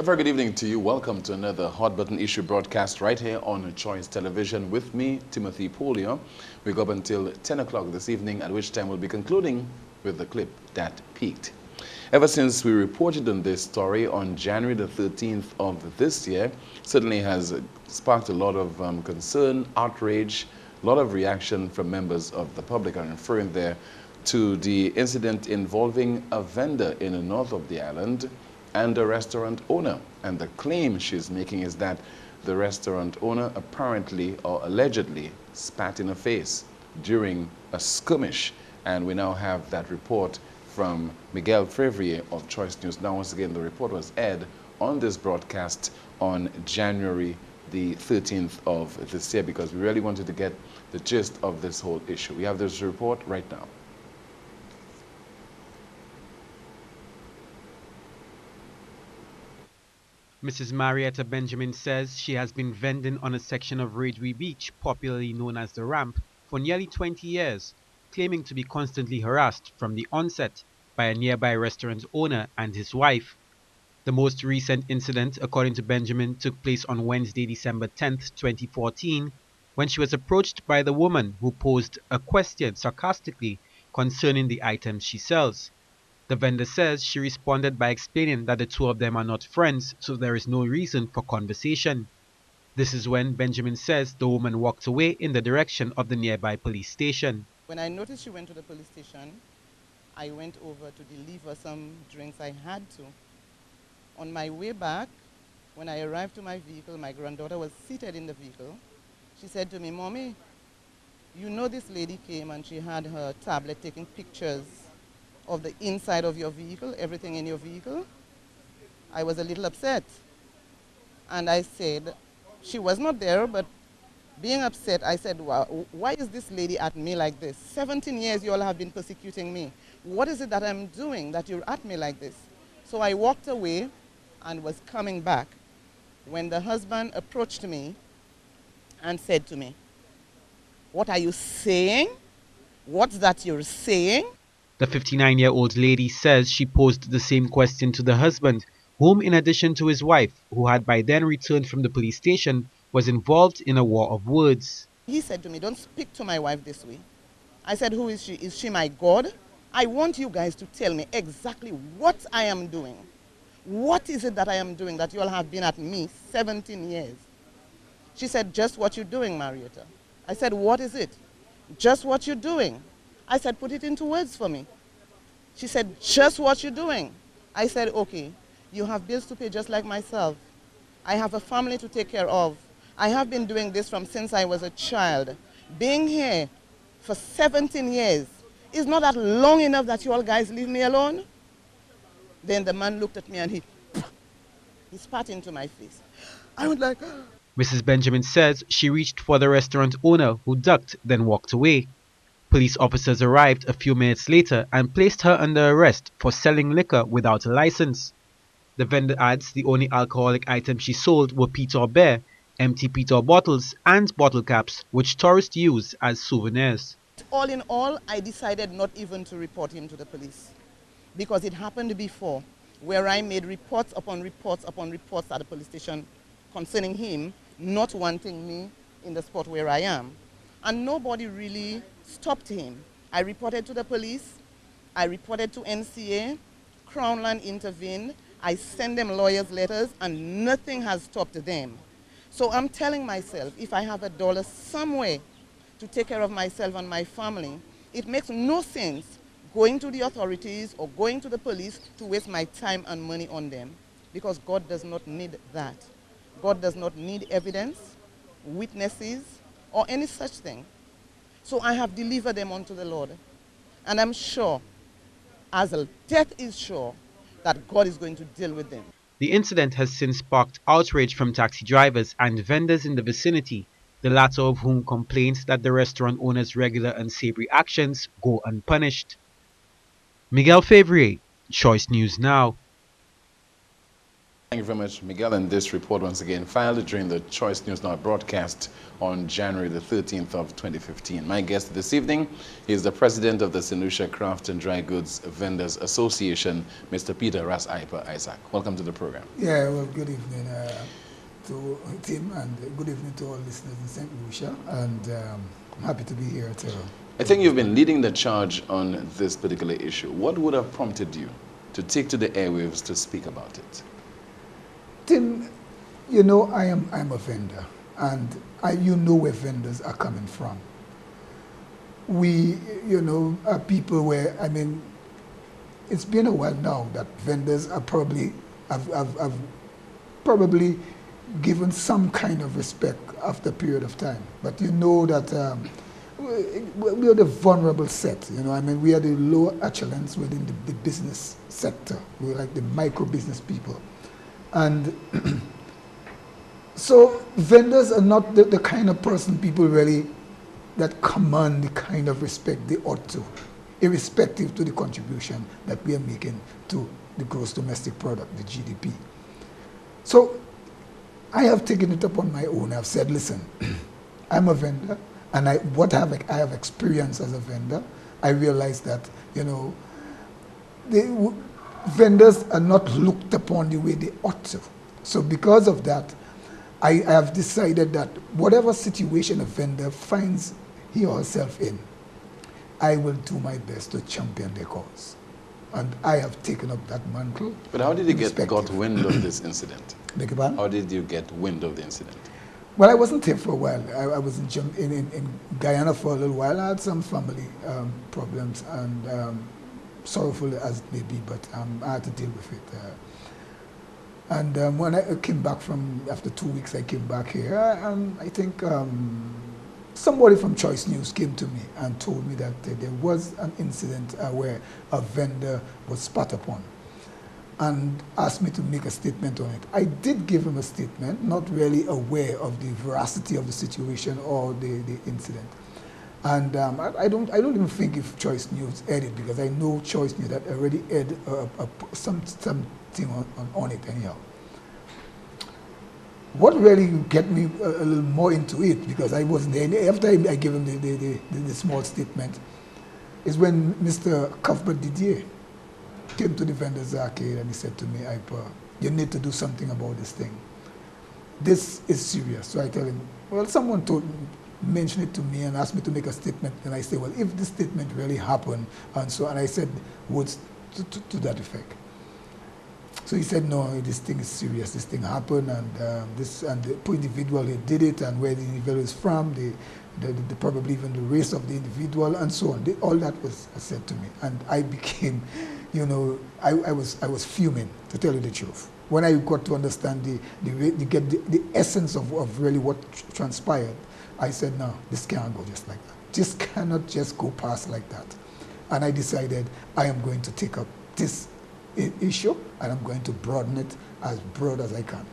A very good evening to you. Welcome to another Hot Button Issue broadcast right here on Choice Television with me, Timothy Poleon. We go up until 10 o'clock this evening, at which time we'll be concluding with the clip that peaked. Ever since we reported on this story on January the 13th of this year, certainly has sparked a lot of concern, outrage, a lot of reaction from members of the public. I'm referring there to the incident involving a vendor in the north of the island and a restaurant owner. And the claim she's making is that the restaurant owner apparently or allegedly spat in her face during a skirmish. And we now have that report from Miguel Fevrier of Choice News. Now, once again, the report was aired on this broadcast on January the 13th of this year because we really wanted to get the gist of this whole issue. We have this report right now. Mrs. Marietta Benjamin says she has been vending on a section of Ridgeway Beach, popularly known as the Ramp, for nearly 20 years, claiming to be constantly harassed from the onset by a nearby restaurant owner and his wife. The most recent incident, according to Benjamin, took place on Wednesday, December 10, 2014, when she was approached by the woman who posed a question sarcastically concerning the items she sells. The vendor says she responded by explaining that the two of them are not friends, so there is no reason for conversation. This is when Benjamin says the woman walked away in the direction of the nearby police station. When I noticed she went to the police station, I went over to deliver some drinks I had to. On my way back, when I arrived to my vehicle, my granddaughter was seated in the vehicle. She said to me, "Mommy, you know this lady came and she had her tablet taking pictures of the inside of your vehicle, everything in your vehicle?" I was a little upset. And I said, she was not there, but being upset, I said, "Well, why is this lady at me like this? 17 years you all have been persecuting me. What is it that I'm doing that you're at me like this?" So I walked away and was coming back when the husband approached me and said to me, "What are you saying? What's that you're saying?" The 59-year-old lady says she posed the same question to the husband, whom, in addition to his wife, who had by then returned from the police station, was involved in a war of words. He said to me, "Don't speak to my wife this way." I said, "Who is she? Is she my God? I want you guys to tell me exactly what I am doing. What is it that I am doing that you all have been at me 17 years? She said, "Just what you're doing, Marietta." I said, "What is it?" "Just what you're doing." I said, "Put it into words for me." She said, "Just what you're doing." I said, "Okay, you have bills to pay just like myself. I have a family to take care of. I have been doing this from since I was a child. Being here for 17 years is not that long enough that you all guys leave me alone?" Then the man looked at me and he spat into my face. I was like... Mrs. Benjamin says she reached for the restaurant owner, who ducked, then walked away. Police officers arrived a few minutes later and placed her under arrest for selling liquor without a license. The vendor adds the only alcoholic items she sold were Peter Bear, empty Peter bottles, and bottle caps, which tourists use as souvenirs. All in all, I decided not even to report him to the police because it happened before where I made reports upon reports upon reports at the police station concerning him not wanting me in the spot where I am. And nobody really stopped him. I reported to the police, I reported to NCA, Crownland intervened, I sent them lawyers' letters, and nothing has stopped them. So I'm telling myself, if I have $1 somewhere to take care of myself and my family, it makes no sense going to the authorities or going to the police to waste my time and money on them, because God does not need that. God does not need evidence, witnesses, or any such thing. So I have delivered them unto the Lord. And I'm sure, as death is sure, that God is going to deal with them. The incident has since sparked outrage from taxi drivers and vendors in the vicinity, the latter of whom complains that the restaurant owner's regular unsavory actions go unpunished. Miguel Fevrier, Choice News Now. Thank you very much, Miguel. And this report, once again, filed during the Choice News Now broadcast on January the 13th of 2015. My guest this evening is the president of the St. Lucia Craft and Dry Goods Vendors Association, Mr. Peter Ras Isaac. Welcome to the program. Yeah, well, good evening to Tim, and good evening to all listeners in St. Lucia. And I'm happy to be here too. I think you've been leading the charge on this particular issue. What would have prompted you to take to the airwaves to speak about it? Tim, you know, I'm a vendor, and you know where vendors are coming from. We, you know, are people where, I mean, it's been a while now that vendors are probably have probably given some kind of respect after a period of time. But you know that we are the vulnerable set. You know, I mean, we are the lower echelons within the business sector. We're like the micro business people. And so vendors are not the kind of person people really that command the kind of respect they ought to, irrespective to the contribution that we are making to the gross domestic product, the GDP. So I have taken it upon my own. I've said, listen, I'm a vendor, and I have experience as a vendor. I realize that, you know, vendors are not looked upon the way they ought to. So because of that, I have decided that whatever situation a vendor finds he or herself in, I will do my best to champion their cause. And I have taken up that mantle. But how did you got wind of this incident? Beg your pardon? How did you get wind of the incident? Well, I wasn't here for a while. I was in Guyana for a little while. I had some family problems, and sorrowful as it may be, but I had to deal with it. And when I came back after 2 weeks, I came back here. I think somebody from Choice News came to me and told me that there was an incident where a vendor was spat upon, and asked me to make a statement on it. I did give him a statement, not really aware of the veracity of the situation or the incident. And I don't even think if Choice News aired it, because I know Choice News that already aired something on it anyhow. What really get me a little more into it, because I wasn't there, after I gave him the small statement, is when Mr. Cuthbert Didier came to the vendors arcade and he said to me, Ipa, you need to do something about this thing. This is serious. So I tell him, well, someone mentioned it to me and asked me to make a statement. And I say, well, if this statement really happened, and I said words to that effect. So he said, no, this thing is serious. This thing happened, and the individual who did it, and where the individual is from, probably even the race of the individual, and so on. All that was said to me, and I became, you know, I was fuming, to tell you the truth. When I got to understand the essence of really what transpired, I said, no, this can't go just like that. This cannot just go past like that. And I decided I am going to take up this issue, and I'm going to broaden it as broad as I can.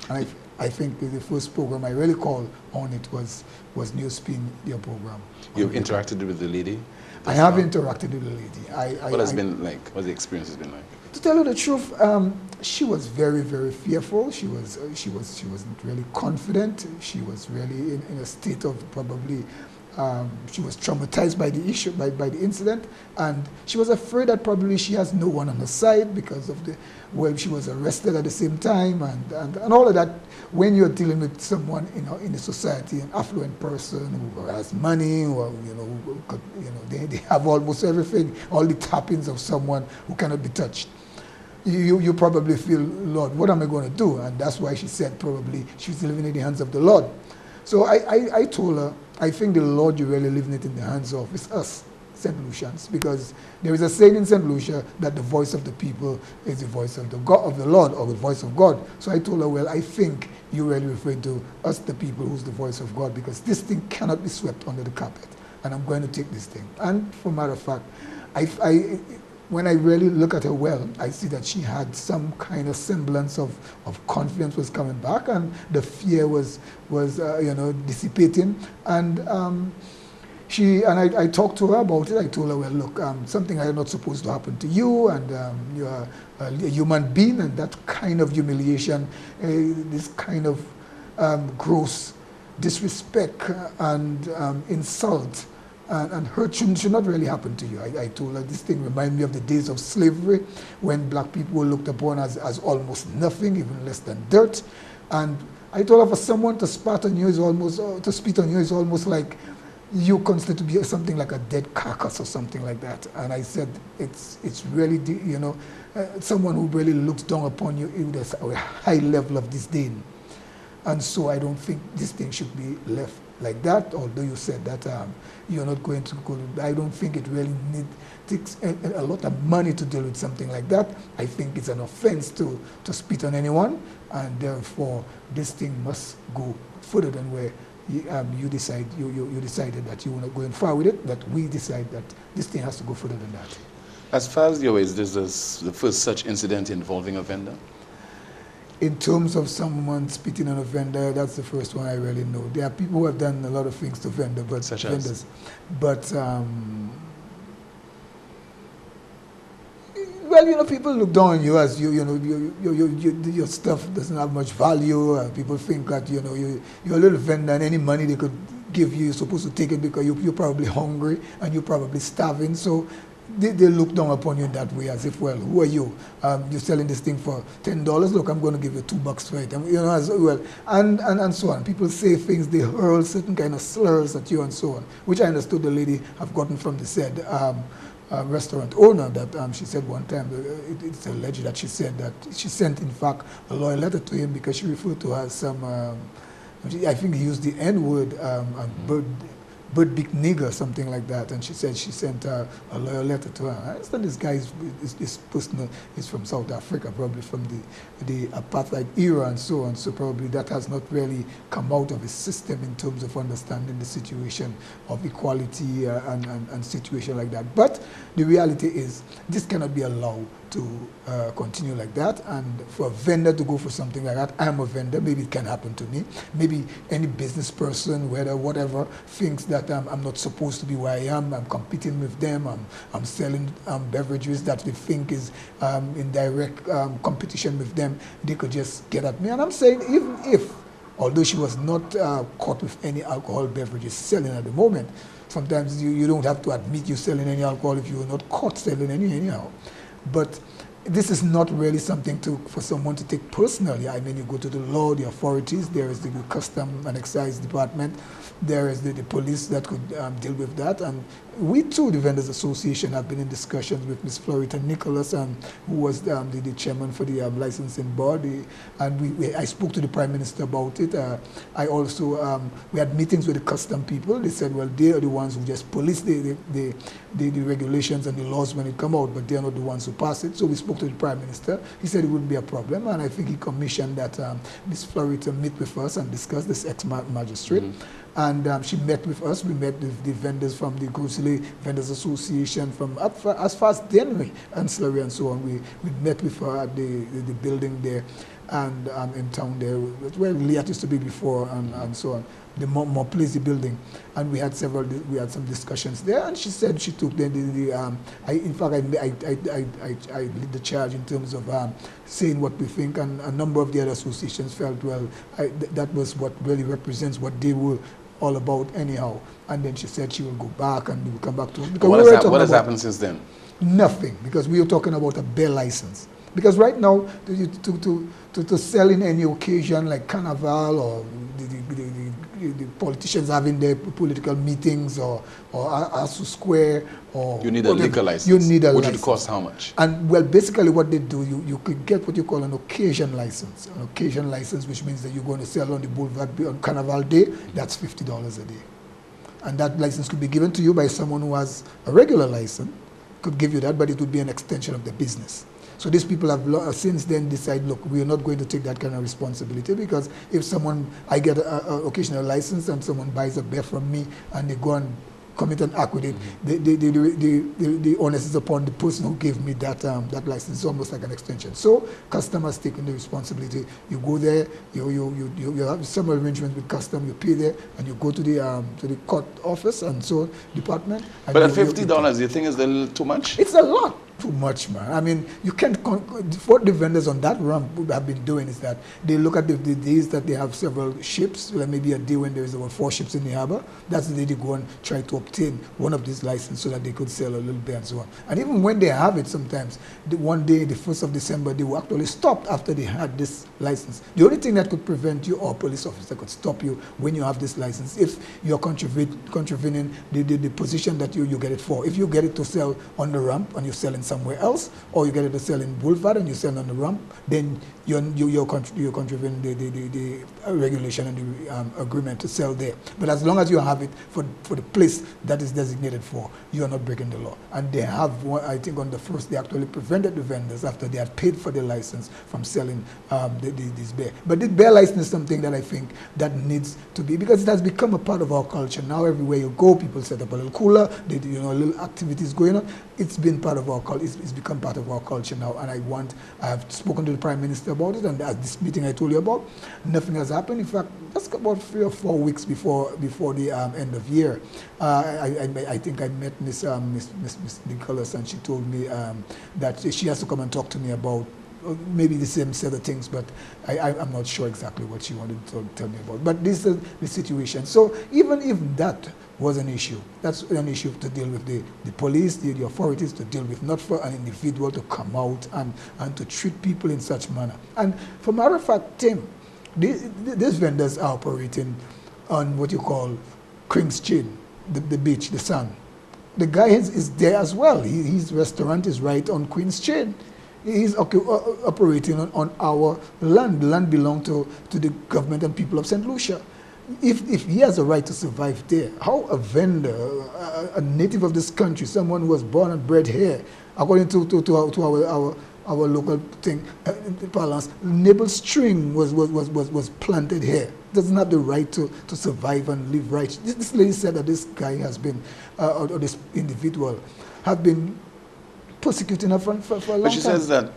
And I think the first program I really called on it was Newspin, your program. You've interacted with the lady? I have interacted with the lady. What has been like? What the experience has been like? To tell you the truth, she was very, very fearful. She wasn't really confident. She was really in a state of probably. She was traumatized by the issue, by the incident, and she was afraid that probably she has no one on her side because of she was arrested at the same time, and all of that. When you're dealing with someone, you know, in the society, an affluent person who has money, or they have almost everything, all the tappings of someone who cannot be touched. You probably feel, Lord, what am I going to do? And that's why she said probably she's living in the hands of the Lord. So I told her, I think the Lord you're really living it in the hands of is us, St. Lucians, because there is a saying in St. Lucia that the voice of the people is the voice of the Lord, or the voice of God. So I told her, well, I think you're really referring to us, the people, who's the voice of God, because this thing cannot be swept under the carpet, and I'm going to take this thing. And for matter of fact, when I really look at her well, I see that she had some kind of semblance of confidence was coming back, and the fear was dissipating. And I talked to her about it. I told her, well, look, something is not supposed to happen to you, and you're a human being, and that kind of humiliation, this kind of gross disrespect and insult and hurt should not really happen to you. I told her this thing reminds me of the days of slavery when black people were looked upon as almost nothing, even less than dirt. And I told her for someone to spat on you is almost, to spit on you is almost like you consider to be something like a dead carcass or something like that. And I said, it's really, someone who really looks down upon you with a high level of disdain. And so I don't think this thing should be left like that, although you said that you're not going to go. I don't think it really takes a lot of money to deal with something like that. I think it's an offense to spit on anyone, and therefore this thing must go further than where you decided that you were not going far with it, that we decide that this thing has to go further than that. As far as you're aware, is this the first such incident involving a vendor? In terms of someone spitting on a vendor, that's the first one I really know. There are people who have done a lot of things to vendors, Such vendors. as? But well, people look down on you as your stuff doesn't have much value. People think that you're a little vendor, and any money they could give you, you're supposed to take it because you're probably hungry and you're probably starving. So they look down upon you in that way, as if, well, who are you? You're selling this thing for $10. Look, I'm going to give you $2 for it. As well, and so on. People say things, they hurl certain kind of slurs at you and so on, which I understood the lady have gotten from the said restaurant owner. That she said one time, it's alleged that she said that she sent, in fact, a lawyer letter to him because she referred to her as some, I think he used the N-word, bird big nigger, something like that, and she said she sent a lawyer letter to her. I understand this guy this person is from South Africa, probably from the apartheid era and so on, so probably that has not really come out of his system in terms of understanding the situation of equality and situation like that. But the reality is this cannot be allowed to continue like that, and for a vendor to go for something like that, I'm a vendor, maybe it can happen to me, maybe any business person, whatever, thinks that I'm not supposed to be where I am, I'm competing with them, I'm selling beverages that they think is in direct competition with them, they could just get at me. And I'm saying, even if, although she was not caught with any alcohol beverages selling at the moment, sometimes you don't have to admit you're selling any alcohol if you're not caught selling any anyhow. But this is not really something for someone to take personally. I mean, you go to the law, the authorities, there is the Custom and Excise Department, there is the police that could deal with that. And we too, the Vendors Association, have been in discussions with Ms. Florita Nicholas, who was the chairman for the licensing board. And I spoke to the Prime Minister about it. I also, we had meetings with the custom people. They said, well, they are the ones who just police the regulations and the laws when it come out, but they are not the ones who pass it. So we spoke to the Prime Minister. He said it wouldn't be a problem, and I think he commissioned that Ms. Florita meet with us and discuss this ex-magistrate. Mm-hmm. And she met with us. We met with the vendors from the Grocery Vendors Association from as far as Denver, Ancillary and so on. We met with her at the building there and in town there, where Liat used to be before and so on. The more Place, the building, and we had some discussions there, and she said she took I lead the charge in terms of saying what we think, and a number of the other associations felt, well, that was what really represents what they were all about anyhow. And then she said she will go back and we will come back to it. Because what has happened since then? Nothing, because we were talking about a bare license. Because right now, to sell in any occasion like Carnival or the politicians having their political meetings or Asu Square or you need a liquor license. You need a license. Which would cost how much? And well, basically what they do, you could get what you call an occasion license. An occasion license, which means that you're going to sell on the boulevard on Carnival Day, that's $50 a day. And that license could be given to you by someone who has a regular license, could give you that, but it would be an extension of the business. So these people have since then decided, look, we are not going to take that kind of responsibility, because if I get an occasional license and someone buys a beer from me and they go and commit an act with it, the onus is upon the person who gave me that that license. It's almost like an extension. So customers taking the responsibility. You go there, you have some arrangement with custom. You pay there, and you go to the court office and so department. And But at $50, you think is a little too much? it's a lot. Too much, man. I mean, you can't. What the vendors on that ramp have been doing is that they look at the days that they have several ships. Like maybe a day when there is about 4 ships in the harbor. That's the day they go and try to obtain one of these licenses so that they could sell a little bit and so on. And even when they have it, sometimes one day, the 1st of December, they will actually stop after they had this license. The only thing that could prevent you, or a police officer could stop you when you have this license, if you're contravening the position that you get it for. If you get it to sell on the ramp and you're selling somewhere else, or you get it to sell in Boulevard and you sell on the ramp, then you're contravening the regulation and the agreement to sell there. But as long as you have it for the place that is designated for, you are not breaking the law. And they have, I think on the 1st, they actually prevented the vendors after they had paid for the license from selling this beer. But the beer license is something that I think that needs to be, because it has become a part of our culture. Now everywhere you go, people set up a little cooler, little activities going on. It's been part of our culture. It's become part of our culture now, and I have spoken to the Prime Minister about it, and at this meeting I told you about, nothing has happened. In fact, just about 3 or 4 weeks before the end of year, I think I met Miss Nicholas, and she told me that she has to come and talk to me about maybe the same set of things, but I'm not sure exactly what she wanted to tell me about. But this is the situation. So even if that was an issue, that's an issue to deal with the police, the authorities to deal with, not for an individual to come out and to treat people in such manner. And for matter of fact, Tim, these vendors are operating on what you call King's Chin, the beach, the sun. The guy is there as well. His restaurant is right on Queen's Chin. He's operating on our land. The land belongs to the government and people of St. Lucia. If he has a right to survive there, how a vendor, a native of this country, someone who was born and bred here, according to our local thing, parlance, nibble string was planted here. Doesn't have the right to survive and live right. This lady said that this guy has been, or this individual, have been persecuting her for a long time. But she says that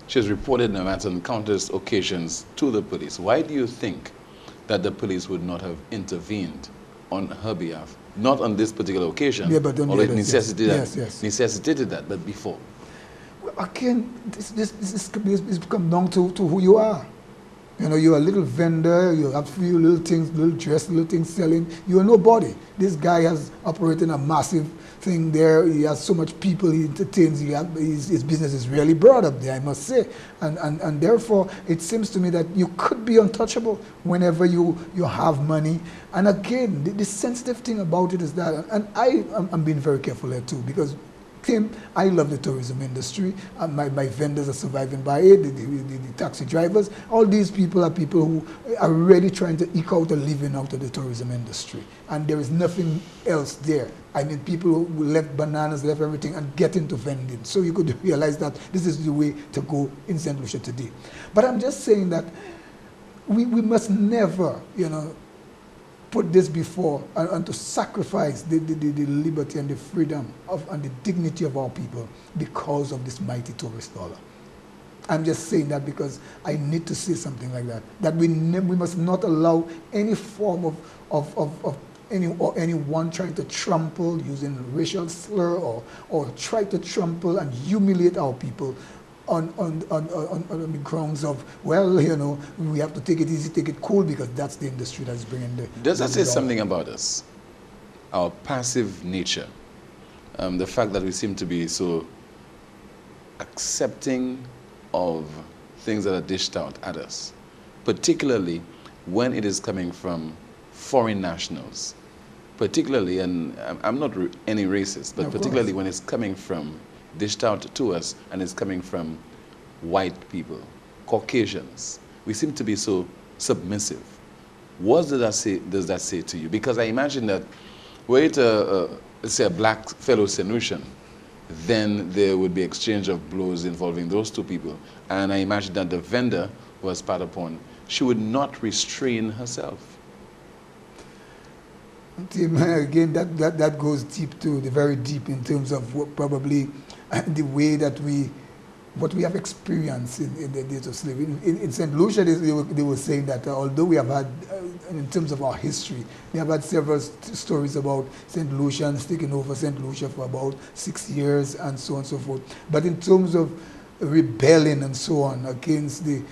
she has reported them at countless occasions to the police. Why do you think that the police would not have intervened on her behalf? Not on this particular occasion, but on although it others, necessitated that, but before. Well, again, this become down to who you are. You know, you're a little vendor, you have few little things, little dress, little things selling. You're nobody. This guy has operating a massive thing there. He has so much people he entertains. His business is really broad up there, I must say. And therefore, it seems to me that you could be untouchable whenever you have money. And again, the sensitive thing about it is that, and I'm being very careful there too, because Tim, I love the tourism industry. My vendors are surviving by it, the taxi drivers. All these people are people who are really trying to eke out a living out of the tourism industry. And there is nothing else there. I mean, people who left bananas, left everything, and get into vending. So you could realize that this is the way to go in St. Lucia today. But I'm just saying that we must never, put this before and to sacrifice the liberty and the freedom and the dignity of our people because of this mighty tourist dollar. I'm just saying that because I need to say something like that. That we must not allow any form of anyone trying to trample using racial slur or try to trample and humiliate our people on the grounds of, well, we have to take it easy, take it cool, because that's the industry that's bringing the... Does that say something about us? Our passive nature? The fact that we seem to be so accepting of things that are dished out at us, particularly when it is coming from foreign nationals, particularly, and I'm not any racist, but particularly when it's coming from dished out to us and it's coming from white people, Caucasians. We seem to be so submissive. What does that say to you? Because I imagine that were it let's say a black fellow St. Lucian, then there would be exchange of blows involving those two people. And I imagine that the vendor who was spat upon, she would not restrain herself. Tim, again, that goes deep too, very deep in terms of what probably the way that what we have experienced in the days of slavery. In St. Lucia, they were saying that although we have had, in terms of our history, we have had several stories about St. Lucians taking over St. Lucia for about 6 years and so on and so forth. But in terms of rebelling and so on against the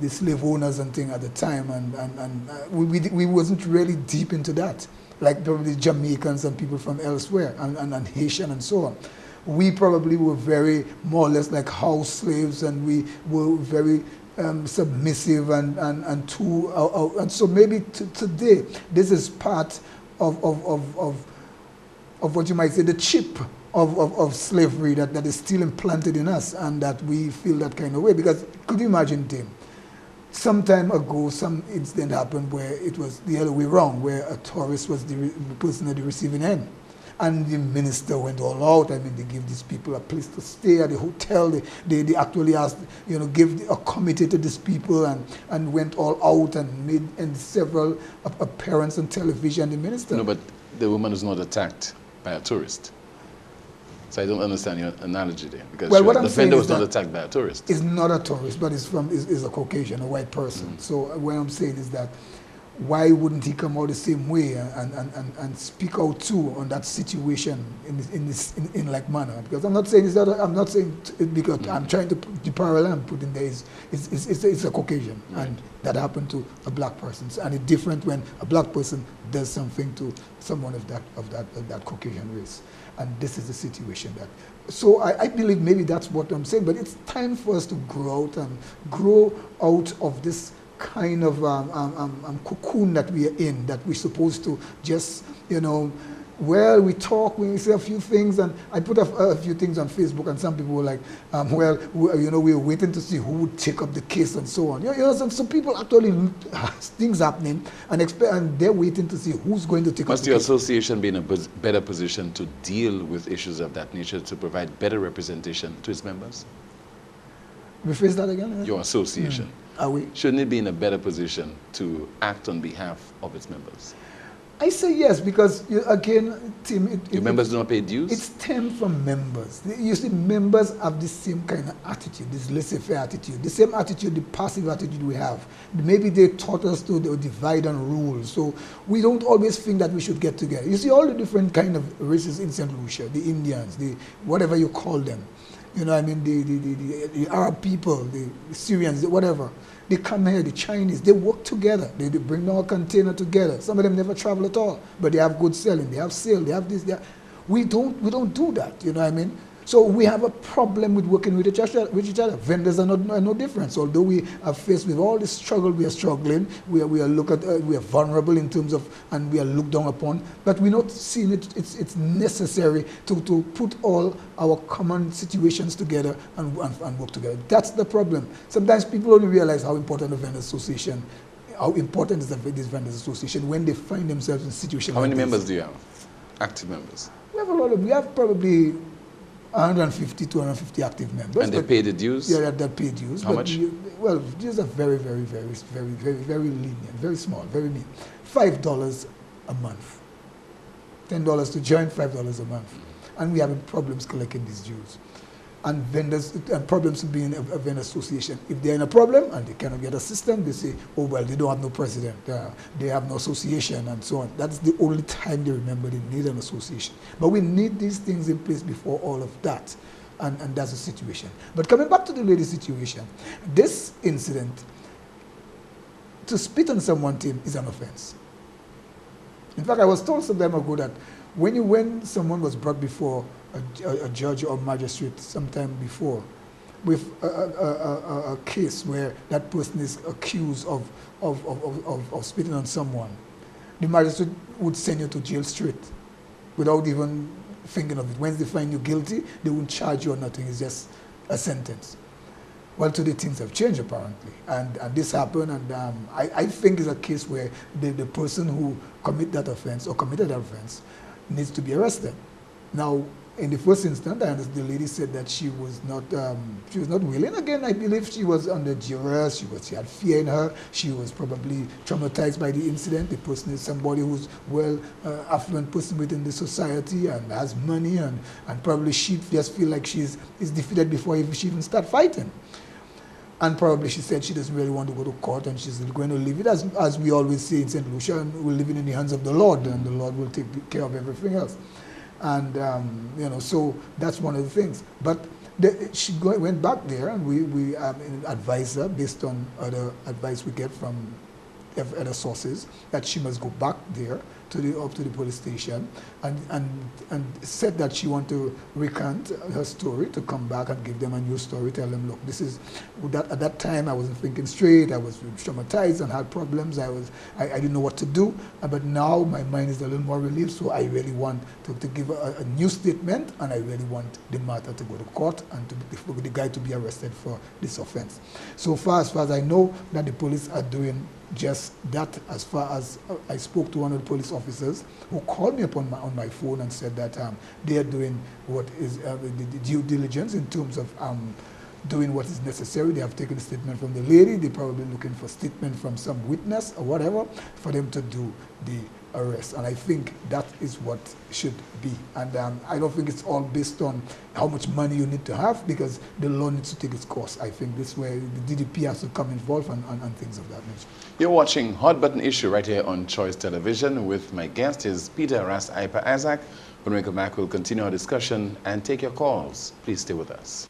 slave owners and thing at the time, and we wasn't really deep into that, like probably Jamaicans and people from elsewhere, and Haitian and so on. We probably were very more or less like house slaves, and we were very submissive and so maybe today this is part of what you might say the chip of slavery that is still implanted in us, and that we feel that kind of way. Because could you imagine, Tim, some time ago some incident happened where it was the other way around, where a tourist was the person at the receiving end. And the minister went all out. I mean, they gave these people a place to stay at the hotel. They actually asked, gave a committee to these people, and went all out and made several appearances on television. The minister. No, but the woman is not attacked by a tourist. So I don't understand your analogy there. Because well, what I'm the saying offender is was not that attacked by a tourist. It's not a tourist, but is a Caucasian, a white person. Mm-hmm. So what I'm saying is that, why wouldn't he come out the same way and speak out too on that situation in like manner? Because I'm not saying it because mm-hmm. I'm trying to put the parallel I'm putting there it's a Caucasian, right. And that happened to a black person, and it's different when a black person does something to someone of that Caucasian race. And this is the situation that. So I believe maybe that's what I'm saying. But it's time for us to grow out of this kind of cocoon that we are in, that we're supposed to just, we talk, we say a few things, and I put a few things on Facebook, and some people were like, we're waiting to see who would take up the case and so on. Some people actually, things happening, and they're waiting to see who's going to take up the case. Must your association be in a better position to deal with issues of that nature, to provide better representation to its members? Rephrase that again? Your association. Are we? Shouldn't it be in a better position to act on behalf of its members? I say yes, because again, Tim, your members do not pay dues? It stems from members. You see, members have the same kind of attitude, this laissez-faire attitude, the same attitude, the passive attitude we have. Maybe they taught us to divide and rule, so we don't always think that we should get together. You see all the different kind of races in St. Lucia, the Indians, the whatever you call them. The Arab people, the Syrians, whatever. They come here, the Chinese, they work together. They bring our container together. Some of them never travel at all, but they have good selling, they have sale, they have this, we don't do that, So we have a problem with working with each other. Vendors are no different. So although we are faced with all this struggle, we are struggling. We are vulnerable in terms of, and we are looked down upon. But we're not seeing it. It's necessary to put all our common situations together and work together. That's the problem. Sometimes people only realize how important the vendor association, how important is this vendors association when they find themselves in a situation. How many members do you have? Active members? We have a lot of. We have probably 150, 250 active members. And they pay the dues? Yeah, that pay dues. How much? Dues are very, very, very, very, very, very lenient, very small, very neat. $5 a month. $10 to join, $5 a month. And we have problems collecting these dues. And vendors, and problems with being a vendor association. If they're in a problem and they cannot get a system, they say, oh, well, they don't have no president, they have no association, and so on. That's the only time they remember they need an association. But we need these things in place before all of that. And that's the situation. But coming back to the lady's situation, this incident, to spit on someone, Tim, is an offense. In fact, I was told some time ago that when someone was brought before a judge or magistrate sometime before with a case where that person is accused of spitting on someone, the magistrate would send you to jail straight without even thinking of it. Once they find you guilty, they won't charge you or nothing. It's just a sentence. Well, today things have changed apparently, and this happened, and I think it's a case where the person who committed that offense needs to be arrested. Now, in the first instance, the lady said that she was not willing. Again, I believe she was under duress. She had fear in her. She was probably traumatized by the incident. The person is somebody who's affluent person within the society and has money, and probably she just feel like is defeated before she even start fighting. And probably she said she doesn't really want to go to court, and she's going to leave it, as we always say in St. Lucia, and we're living in the hands of the Lord, and the Lord will take care of everything else. And, so that's one of the things. But she went back there, and we advised her, based on other advice we get from other sources, that she must go back there up to the police station and said that she want to recant her story, to come back and give them a new story, tell them, look, this is at that time I wasn't thinking straight, I was traumatized and had problems, I didn't know what to do, but now my mind is a little more relieved, so I really want to give a new statement, and I really want the matter to go to court and for the guy to be arrested for this offense. So far as I know, that the police are doing just that. As far as I spoke to one of the police officers who called me up on my phone and said that they are doing what is the due diligence in terms of doing what is necessary. They have taken a statement from the lady. They're probably looking for statement from some witness or whatever for them to do the arrest. And I think that is what should be. And I don't think it's all based on how much money you need to have, because the law needs to take its course. I think this way the DDP has to come involved and things of that nature. You're watching Hot Button Issue right here on Choice Television with my guest is Peter Ras Ipa Isaac. When we come back, we'll continue our discussion and take your calls. Please stay with us.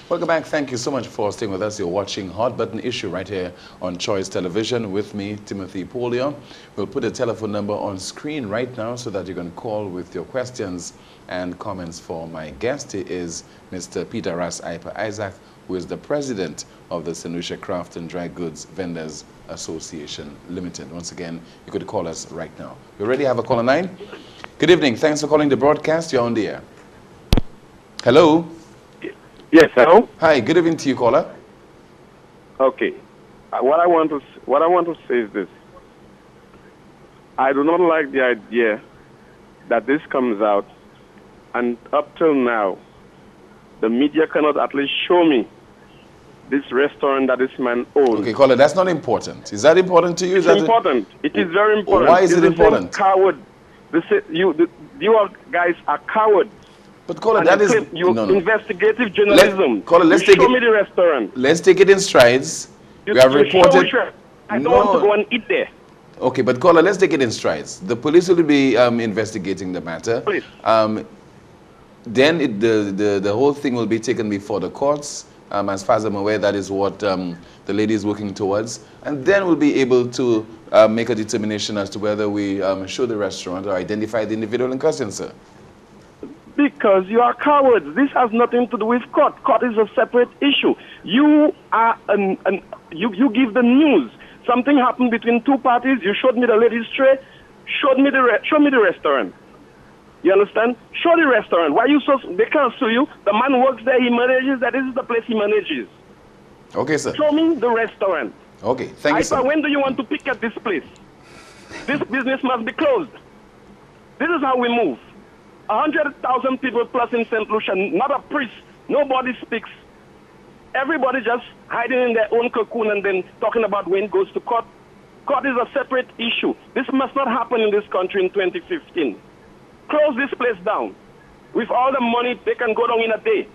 Welcome back. Thank you so much for staying with us. You're watching Hot Button Issue right here on Choice Television with me, Timothy Poleon. We'll put a telephone number on screen right now so that you can call with your questions and comments for my guest. He is Mr. Peter Ras Ipa Isaac, who is the president of the St. Lucia Craft and Dry Goods Vendors Association Limited. Once again, you could call us right now. We already have a caller line. Good evening. Thanks for calling the broadcast. You're on the air. Hello. Yes, hello. Hi, good evening to you, caller. Okay. What I want to say is this. I do not like the idea that this comes out, and up till now, the media cannot at least show me this restaurant that this man owns. Okay, caller, that's not important. Is that important to you? It's important. It is very important. Why is it important? Coward. You guys are cowards. But caller, that is investigative journalism. Caller, let's take show me the restaurant. Let's take it in strides. We have reported. I don't want to go and eat there. Okay, but caller, let's take it in strides. The police will be investigating the matter. Please. Then the whole thing will be taken before the courts. As far as I'm aware, that is what the lady is working towards. And then we'll be able to make a determination as to whether we show the restaurant or identify the individual in question, sir. Because you are cowards. This has nothing to do with court. Court is a separate issue. You are you give the news. Something happened between two parties. You showed me the lady's tray. Show me the restaurant. You understand? Show the restaurant. Why you so? They can't sue you. The man works there. He manages that. This is the place he manages. Okay, sir. Show me the restaurant. Okay, thank you, sir. When do you want to pick at this place? This business must be closed. This is how we move. 100,000 people plus in St. Lucia, not a priest. Nobody speaks. Everybody just hiding in their own cocoon and then talking about when it goes to court. Court is a separate issue. This must not happen in this country in 2015. Close this place down. With all the money, they can go down in a day.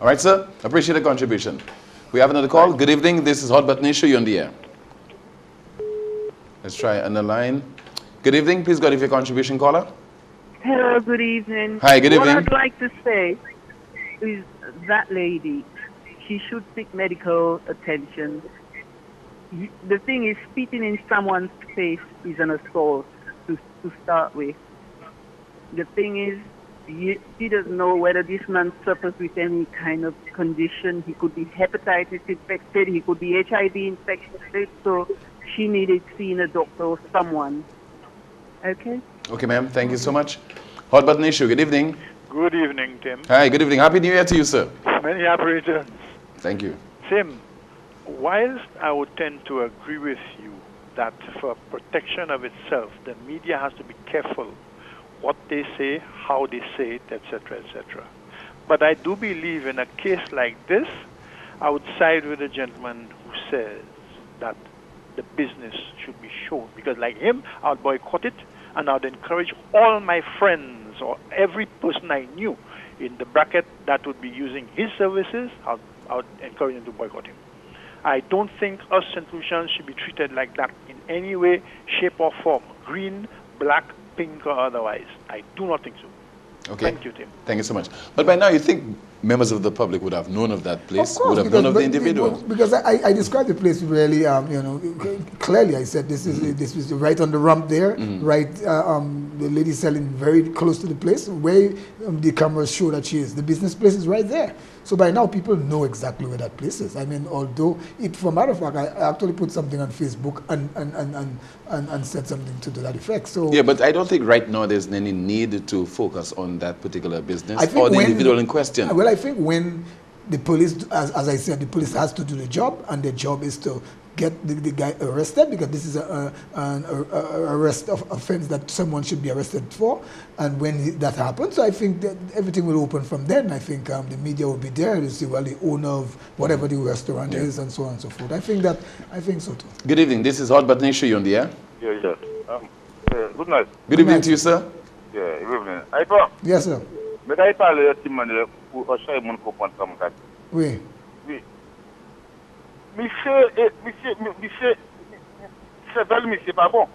All right, sir. Appreciate the contribution. We have another call. Good evening. This is Hot Button Issue. You're on the air. Let's try another line. Good evening. Please go ahead with your contribution, caller. Hello, good evening. Hi, good evening. What I'd like to say is that lady, she should seek medical attention. The thing is, spitting in someone's face is an assault to start with. The thing is, He doesn't know whether this man suffers with any kind of condition. He could be hepatitis infected. He could be HIV infected. So she needed seeing a doctor or someone. Okay? Okay, ma'am. Thank you so much. Hot button issue. Good evening. Good evening, Tim. Hi, good evening. Happy New Year to you, sir. Many happy returns. Thank you. Tim, whilst I would tend to agree with you that for protection of itself, the media has to be careful what they say, how they say it, etc., etc. But I do believe in a case like this, I would side with the gentleman who says that the business should be shown. Because like him, I would boycott it, and I would encourage all my friends or every person I knew in the bracket that would be using his services, I would encourage them to boycott him. I don't think us St. Lucians should be treated like that in any way, shape or form. Green, black, pink or otherwise. I do not think so. Okay. Thank you, Tim. Thank you so much. But by now, you think members of the public would have known of that place, Of course, would have known of the individual? Because I described the place really, clearly. I said this is right on the ramp there, right. The lady selling very close to the place where the cameras show that she is. The business place is right there. So by now, people know exactly where that place is. I mean, although for matter of fact, I actually put something on Facebook and said something to that effect. So yeah, but I don't think right now there's any need to focus on that particular business or the individual in question. Well, I think when the police, as I said, the police has to do the job, and their job is to get the guy arrested, because this is an arrest of offense that someone should be arrested for. And when that happens, I think that everything will open from then. I think the media will be there to see, well, the owner of whatever the restaurant is, and so on and so forth. I think so too. Good evening. This is Hot Button Issue. You on the air? Yeah. Good night. Good evening to you, sir. Yeah, good evening. Aipa, Yes, sir. mais I parle de manière pour chaque monde comprendre ça, mon gars. Oui. Oui. Monsieur, c'est vrai, monsieur, pas bon.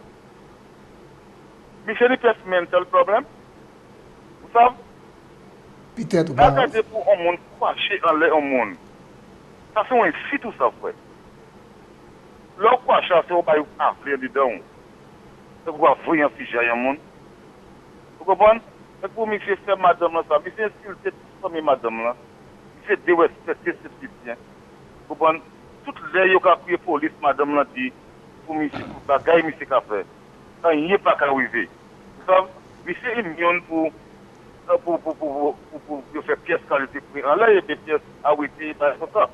Monsieur, il a un mental problème. Vous savez? Peut-être ou pas. Regardez pour un monde craché en l'air, un monde. Ça, c'est un site tout ça, frère. L'on crache, c'est au bail affaire dedans. C'est pour voir un fichier à un monde. Vous comprenez? C'est pour monsieur faire madame là, ça. Monsieur insulter toute famille madame là. Monsieur dérespecter ce citoyen. Vous comprenez? Toutes les gens qui ont crié police, madame l'a dit, pour monsieur, pour bagaille, monsieur qu'a fait. Ça n'y est pas qu'à arriver. Vous savez, monsieur est mignon pour faire pièces qualité prix. Là, il y a des pièces arrêtées, par ça.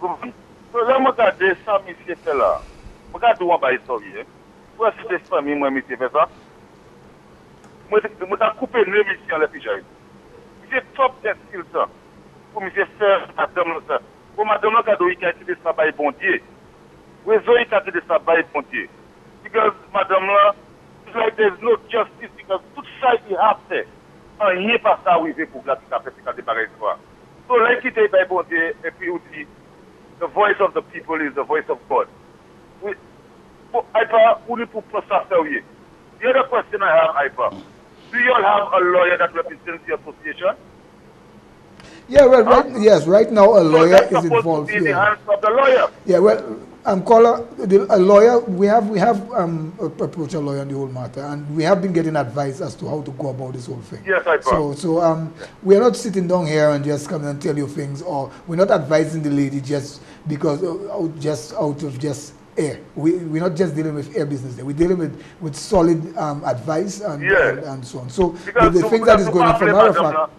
Vous comprenez? Là, regardez ça, monsieur fait là. Regardez où on va historier. Pour assister cette famille, moi, monsieur fait ça. Moi, je coupé le monsieur à la pigeonne. Monsieur top insultant. Pour monsieur faire madame là. Pour madame là, cadeau, il a été de ça, by bon Dieu. Réseau, il a été de ça, by bon Dieu. Because madame là, it's like there's no justice, because tout ça, il a fait. Il n'y a pas ça arrivé pour la fait, c'est des pareilles quoi. So, là, il a été by bon Dieu, et puis, il dit, the voice of the people is the voice of God. Aipa, only pour ça sérieux. The other question I have, Aipa, do you all have a lawyer that represents the association? Yeah, well, right now a lawyer that's is supposed involved to be in here. the hands of the lawyer. Yeah, well, caller, a lawyer. We have approached a lawyer on the whole matter, and we have been getting advice as to how to go about this whole thing. Yes, I we are not sitting down here and just come and tell you things, or we're not advising the lady just because out of air. We're not just dealing with air business there. We're dealing with solid advice and so on. So the things that is going on, for matter of fact.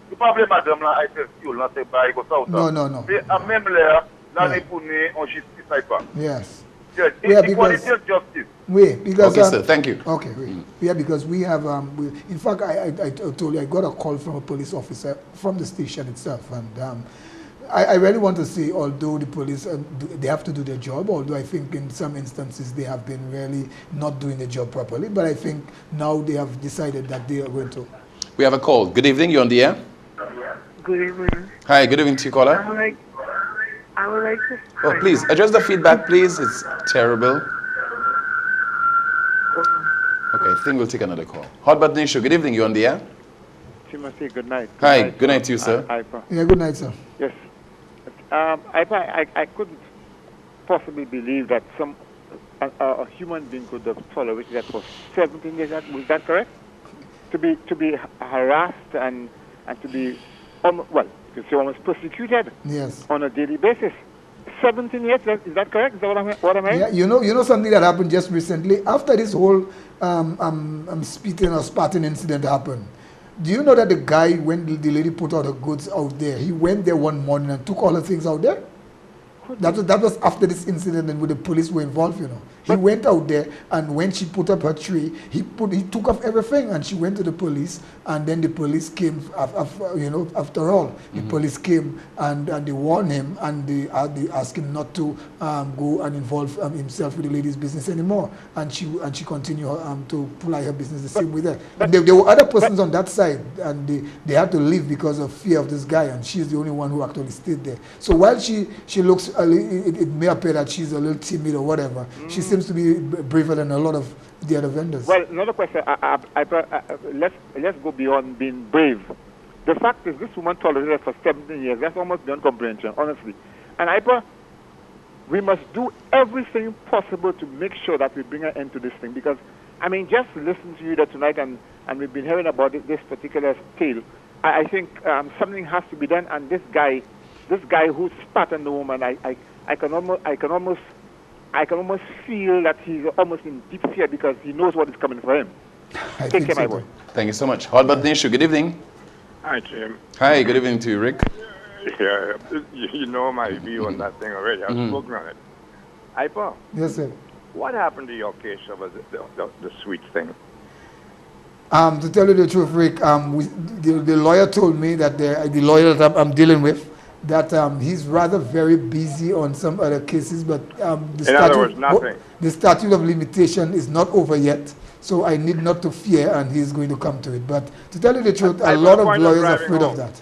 You probably madame là, I tell you, là, c'est bail comme ça ou ça. No. Mais à même l'air, là, les pour nous en justice, I pas. Yes. Yes, Yeah, equality and justice. Because Okay, sir. Thank you. Okay, wait. Yeah, because we have, in fact, I told you, I got a call from a police officer from the station itself, and I really want to say, although the police, they have to do their job, although I think in some instances they have been really not doing the job properly, but I think now they have decided that they are going to. We have a call. Good evening. You're on the air. Good evening. Hi. Good evening to you, caller. I would like to. Oh, please address the feedback, please. It's terrible. Okay, I think we'll take another call. Hot Button Issue. Good evening. You're on the air. Timothy, good night. Hi. Good night to you, sir. Yeah, good night, sir. Yes. I couldn't possibly believe that a human being could have tolerated that for 17 years. Was that correct? to be harassed and to be well, you could say almost persecuted on a daily basis. 17 years, is that correct? Is that what I'm hearing? Yeah, you know something that happened just recently after this whole spitting or spatting incident happened. Do you know that the guy, when the lady put all her goods out there, he went there one morning and took all her things out there? That was after this incident and when the police were involved, you know. He went out there, and when she put up her tree, he took off everything, and she went to the police, and then the police came, after all. The police came and they warned him, and they asked him not to go and involve himself with the lady's business anymore. And she continued to ply her business the same way there. And there were other persons on that side, and they had to leave because of fear of this guy, and she's the only one who actually stayed there. So while she looks, it may appear that she's a little timid or whatever, she seems to be braver than a lot of the other vendors. Well, another question. Let's go beyond being brave. The fact is, this woman tolerated for 17 years. That's almost beyond comprehension, honestly. And we must do everything possible to make sure that we bring an end to this thing. Because, I mean, just listen to you there tonight, and we've been hearing about this particular tale. I think something has to be done. And this guy who spat on the woman, I can almost feel that he's almost in deep fear because he knows what is coming for him. Take care, my boy. Thank you so much. Hot button issue. Good evening. Hi, Jim. Hi, good evening to you, Rick. Yeah, you know my view on that thing already. I've spoken on it. Ipa. Yes, sir. What happened to your case over the sweet thing? To tell you the truth, Rick, the lawyer told me that the lawyer that I'm dealing with, that he's rather very busy on some other cases, but the statute of limitation is not over yet, so I need not to fear, and he's going to come to it. But to tell you the truth, a lot of lawyers are afraid of that.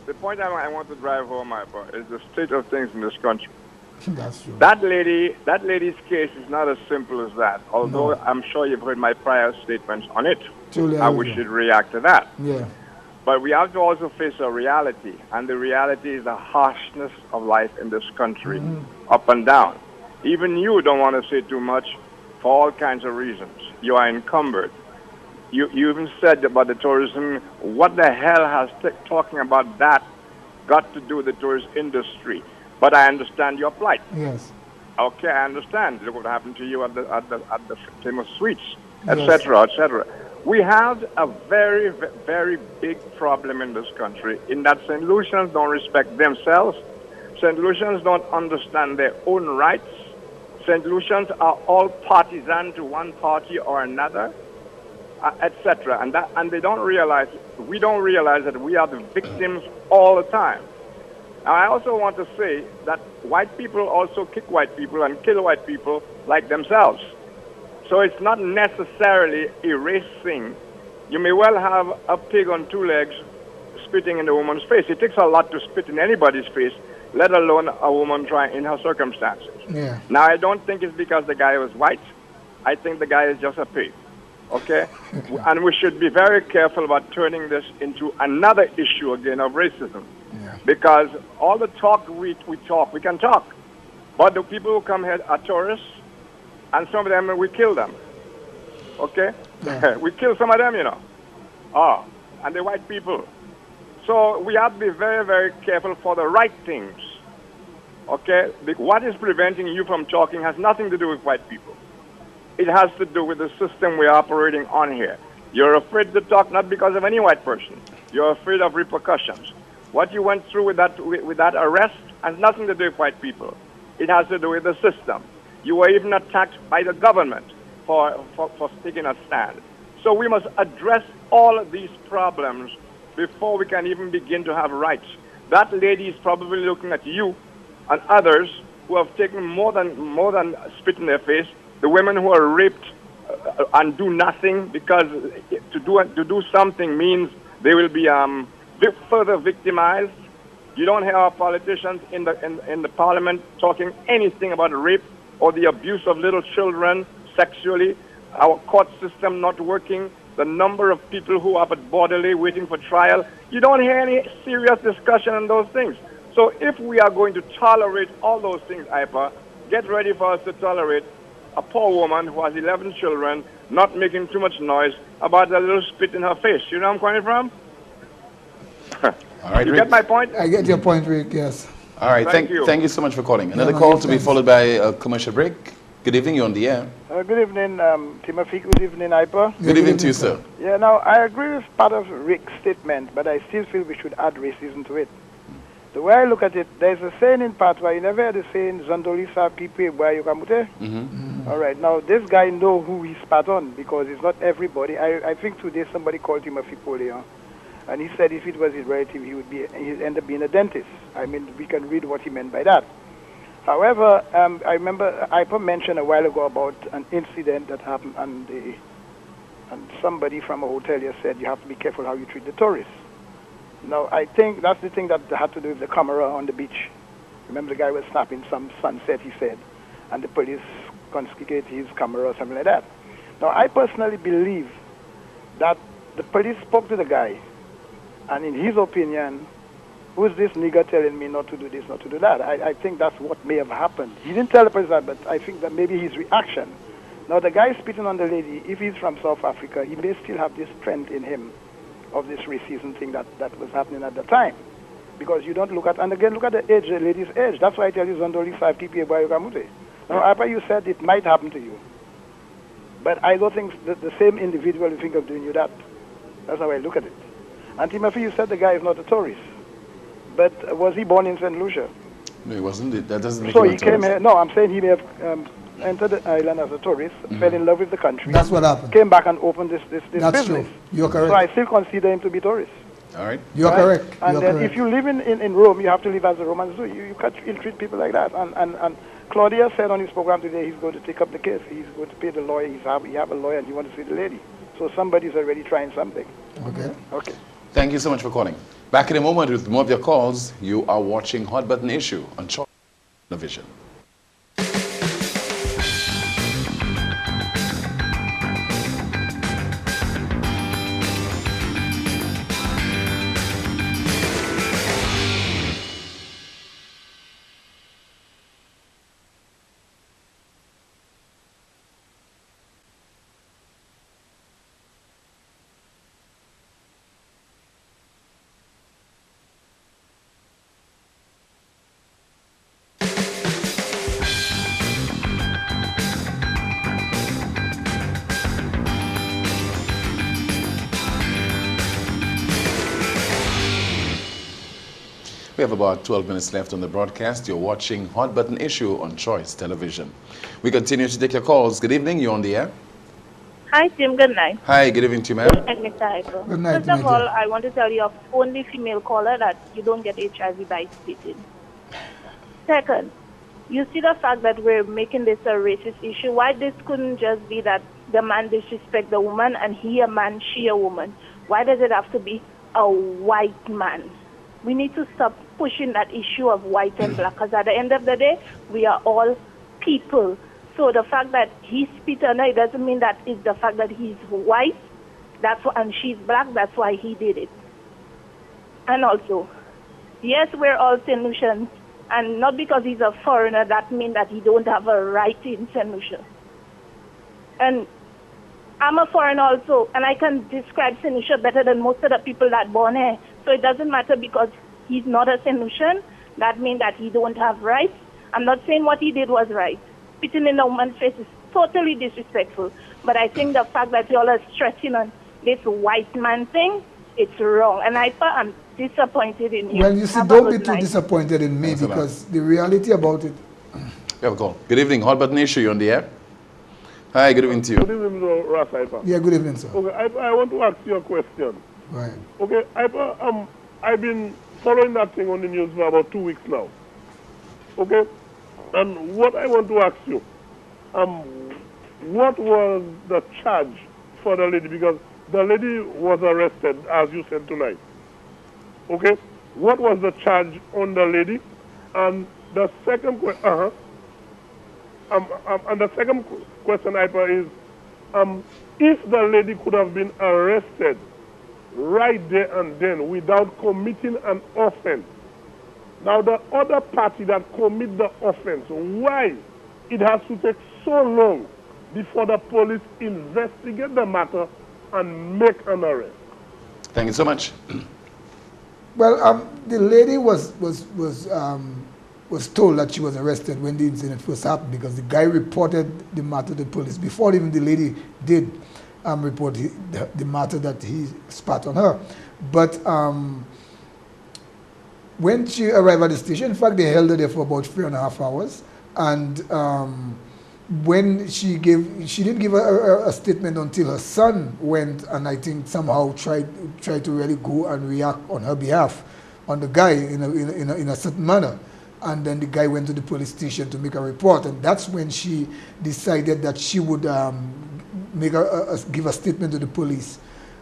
The point I want to drive home, is the state of things in this country. That's true. That lady's case is not as simple as that, although I'm sure you've heard my prior statements on it. How we should react to that. Yeah. But we have to also face a reality, and the reality is the harshness of life in this country, up and down. Even you don't want to say too much for all kinds of reasons. You are encumbered. You even said about the tourism, what the hell has talking about that got to do with the tourist industry? But I understand your plight. Yes. Okay, I understand. Look what happened to you at the famous suites, etc., etc. We have a very, very big problem in this country in that St. Lucians don't respect themselves. St. Lucians don't understand their own rights. St. Lucians are all partisan to one party or another, etc. And they don't realize, we don't realize that we are the victims all the time. Now, I also want to say that white people also kick white people and kill white people like themselves. So it's not necessarily a race thing. You may well have a pig on two legs spitting in the woman's face. It takes a lot to spit in anybody's face, let alone a woman trying in her circumstances. Yeah. Now, I don't think it's because the guy was white. I think the guy is just a pig. Okay? And we should be very careful about turning this into another issue again of racism. Yeah. Because all the talk we can talk. But the people who come here are tourists, and some of them, we kill them. Okay? Yeah. We kill some of them, you know. And the white people. So we have to be very, very careful for the right things. Okay? What is preventing you from talking has nothing to do with white people. It has to do with the system we're operating on here. You're afraid to talk not because of any white person. You're afraid of repercussions. What you went through with that arrest has nothing to do with white people. It has to do with the system. You were even attacked by the government for taking a stand. So we must address all of these problems before we can even begin to have rights. That lady is probably looking at you and others who have taken more than spit in their face. The women who are raped and do nothing because to do something means they will be further victimized. You don't hear our politicians in the parliament talking anything about rape or the abuse of little children sexually, our court system not working, the number of people who are at borderly waiting for trial. You don't hear any serious discussion on those things. So if we are going to tolerate all those things, IPA, get ready for us to tolerate a poor woman who has 11 children, not making too much noise about a little spit in her face. You know where I'm coming from? All right, You Rick. get my point? I get your point, Rick, yes. All right, Thank you. thank you so much for calling. Another no, call to be thanks. followed by a commercial break. Good evening, you're on the air. Good evening, Timothy. Good evening, Iper. Good evening to you, sir. Yeah, now, I agree with part of Rick's statement, but I still feel we should add racism to it. The way I look at it, there's a saying in Patwa, you never heard the saying, Zondolisa Pipe Boyukamute? All right, now, this guy know who he's spat on, because it's not everybody. I think today somebody called him a Poleon, and he said if it was his relative, he'd end up being a dentist. I mean, we can read what he meant by that. However, I remember Iper mentioned a while ago about an incident that happened, and somebody from a hotel said you have to be careful how you treat the tourists. Now, I think that's the thing that had to do with the camera on the beach. Remember, the guy was snapping some sunset, he said, and the police confiscated his camera or something like that. Now, I personally believe that the police spoke to the guy, and in his opinion, who's this nigger telling me not to do this, not to do that? I think that's what may have happened. He didn't tell the police that, but I think that maybe his reaction. Now, the guy spitting on the lady, if he's from South Africa, he may still have this strength in him of this racism thing that was happening at the time. Because you don't look at, and again, look at the age, the lady's age. That's why I tell you, Zondoli 5 TPA Bayukamute. Now, after you said it might happen to you, but I don't think the same individual will think of doing you that. That's how I look at it. And Timothy, you said the guy is not a tourist. But was he born in St. Lucia? No, he wasn't. That doesn't make so him a he came tourist. here. No, I'm saying he may have entered the island as a tourist, fell in love with the country. That's what happened. Came back and opened this That's business. true. You're correct. So I still consider him to be tourist. All right. You're Right? correct. And You're then correct. if you live in Rome, you have to live as the Romans do. You can't ill-treat people like that. And Claudia said on his program today he's going to take up the case. He's going to pay the lawyer. He have a lawyer and he wants to see the lady. So somebody's already trying something. Okay. Okay. Thank you so much for calling. Back in a moment with more of your calls. You are watching Hot Button Issue on Choice Television. We have about 12 minutes left on the broadcast. You're watching Hot Button Issue on Choice Television. We continue to take your calls. Good evening. You're on the air. Hi, Tim. Good night. Hi. Good evening to you, ma'am. And Mr. Hyper. Good night, First of Major. all, I want to tell you, only female caller, that you don't get HIV by spitting. Second, you see the fact that we're making this a racist issue. Why this couldn't just be that the man disrespect the woman and he a man, she a woman? Why does it have to be a white man? We need to stop pushing that issue of white and black, because at the end of the day, we are all people. So the fact that he spit on her, it doesn't mean that it's the fact that he's white, and she's black, that's why he did it. And also, yes, we're all St. Lucians, and not because he's a foreigner, that means that he don't have a right in St. Lucia. And I'm a foreigner also, and I can describe St. Lucia better than most of the people that born here. So it doesn't matter because he's not a St. Lucian, that means that he don't have rights. I'm not saying what he did was right. Spitting in a woman's face is totally disrespectful. But I think the fact that y'all are stressing on this white man thing, it's wrong. And I'm disappointed in you. Well, you see, Have a don't be good too night. disappointed in me, Thanks a lot. because the reality about it. We have a call. Good evening. Hot Button Issue. You're on the air. Hi. Good evening to Good you. evening, Ras Ipa. Yeah, good evening, sir. Okay, I want to ask you a question. Right. Okay, Ipa, I've been following that thing on the news for about 2 weeks now. Okay? And what I want to ask you, what was the charge for the lady? Because the lady was arrested, as you said tonight. Okay? What was the charge on the lady? And the second question, and the second question, Ipa, is if the lady could have been arrested right there and then without committing an offense, now the other party that commit the offense, why it has to take so long before the police investigate the matter and make an arrest? Thank you so much. Well, the lady was told that she was arrested when the incident first happened because the guy reported the matter to the police before even the lady did report the matter that he spat on her. But when she arrived at the station, in fact, they held her there for about 3.5 hours. And when she didn't give a statement until her son went and I think somehow tried to really go and react on her behalf on the guy in a certain manner. And then the guy went to the police station to make a report, and that's when she decided that she would give a statement to the police.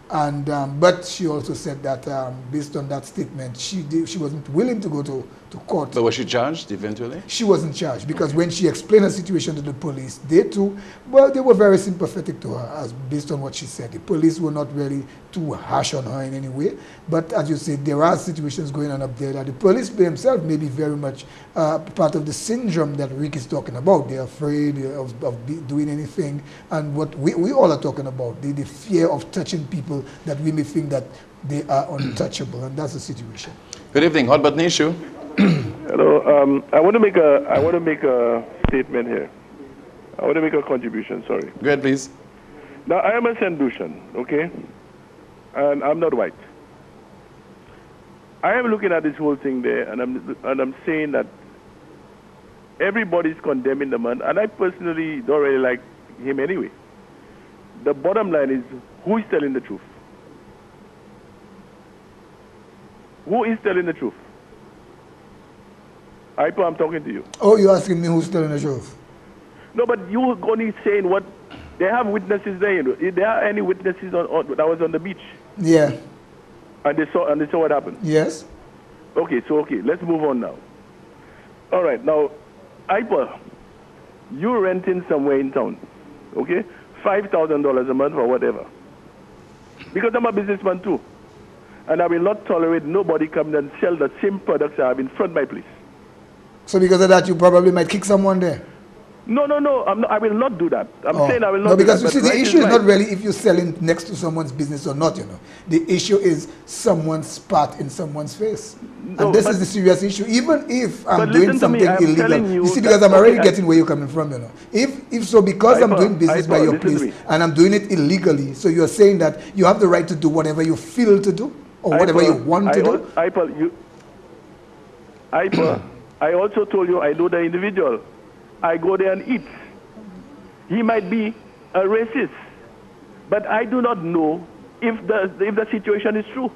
And but she also said that based on that statement, she wasn't willing to go to court. But was she charged eventually? She wasn't charged because when she explained her situation to the police, they were very sympathetic to her as based on what she said. The police were not really too harsh on her in any way. But as you said, there are situations going on up there that the police themselves may be very much part of the syndrome that Rick is talking about. They're afraid of doing anything. And what we all are talking about, the fear of touching people that we may think that they are untouchable. And that's the situation. Good evening, Hot Button Issue. Hello. I want to make a statement here. I want to make a contribution. Sorry. Go ahead, please. Now I am a St. Lucian, okay, and I'm not white. I am looking at this whole thing there, and I'm saying that everybody's condemning the man, and I personally don't really like him anyway. The bottom line is, who is telling the truth? Who is telling the truth? I'm talking to you. Oh, you're asking me who's telling the truth? No, but you were only saying what they have witnesses there. You know, if there are any witnesses that was on the beach. Yeah. And they saw what happened. Yes. Okay, let's move on now. All right, now, you're renting somewhere in town, okay? $5,000 a month or whatever. Because I'm a businessman too, and I will not tolerate nobody coming and sell the same products I have in front of my place. So because of that, you probably might kick someone there? No, I will not do that. I'm saying I will not do that. No, because you see, the issue is not really if you're selling next to someone's business or not, you know. The issue is someone spat in someone's face. And this is the serious issue. Even if I'm doing something illegal, you see, because I'm already getting where you're coming from, you know. If because I'm doing business by your place and I'm doing it illegally, so you're saying that you have the right to do whatever you feel to do or whatever you want to do? I also told you I know the individual. I go there and eat. He might be a racist, but I do not know if the situation is true.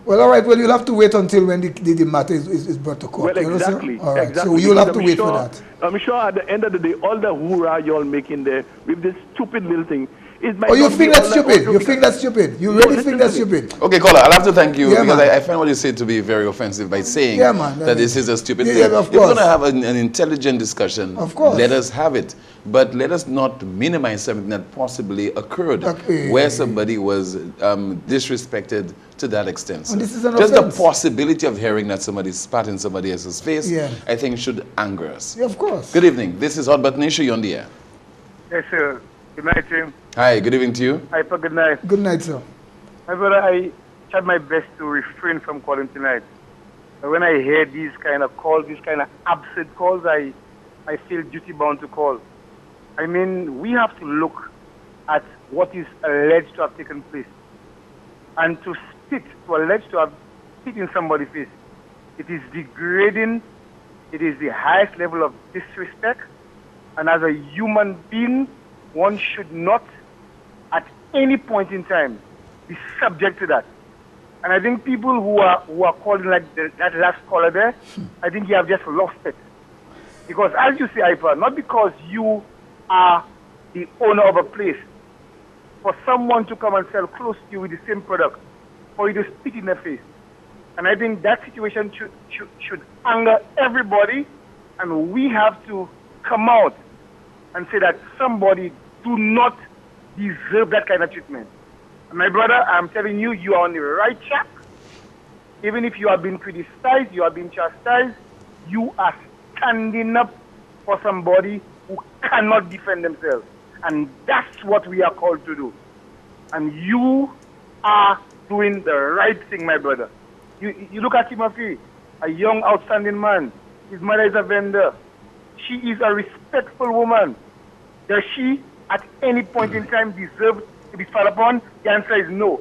Well, all right. Well, you'll have to wait until when the matter is brought to court. Well, exactly. All right. Exactly. So you'll have to wait for that. I'm sure at the end of the day, all the hoorah you're making there with this stupid little thing, you think that's stupid? You think that's stupid? You really think that's stupid? Okay, caller, I'll have to thank you because I find what you say to be very offensive by saying that this is a stupid thing. Yeah, if we're going to have an intelligent discussion, of course, let us have it. But let us not minimize something that possibly occurred where somebody was disrespected to that extent. So this is an just offense. the possibility of hearing that somebody spat in somebody else's face, I think should anger us. Yeah, of course. Good evening. This is Hot Button Issue. You're on the air. Yes, sir. Good night, Tim. Hi, good evening to you. Hi, good night. Good night, sir. My brother, I tried my best to refrain from calling tonight. But when I hear these kind of calls, these kind of absurd calls, I feel duty-bound to call. I mean, we have to look at what is alleged to have taken place. And to allege to have spit in somebody's face, it is degrading, it is the highest level of disrespect, and as a human being, one should not, at any point in time, be subject to that. And I think people who are calling like that last caller there, I think you have just lost it. Because as you say, Ipa, not because you are the owner of a place, for someone to come and sell close to you with the same product, for you to spit in their face. And I think that situation should anger everybody, and we have to come out and say that somebody do not deserve that kind of treatment. And my brother, I'm telling you, you are on the right track. Even if you are being criticized, you are being chastised, you are standing up for somebody who who cannot defend themselves. And that's what we are called to do. And you are doing the right thing, my brother. You look at Timothy, a young, outstanding man. His mother is a vendor. She is a respectful woman. Does she, at any point in time, deserve to be spat upon? The answer is no.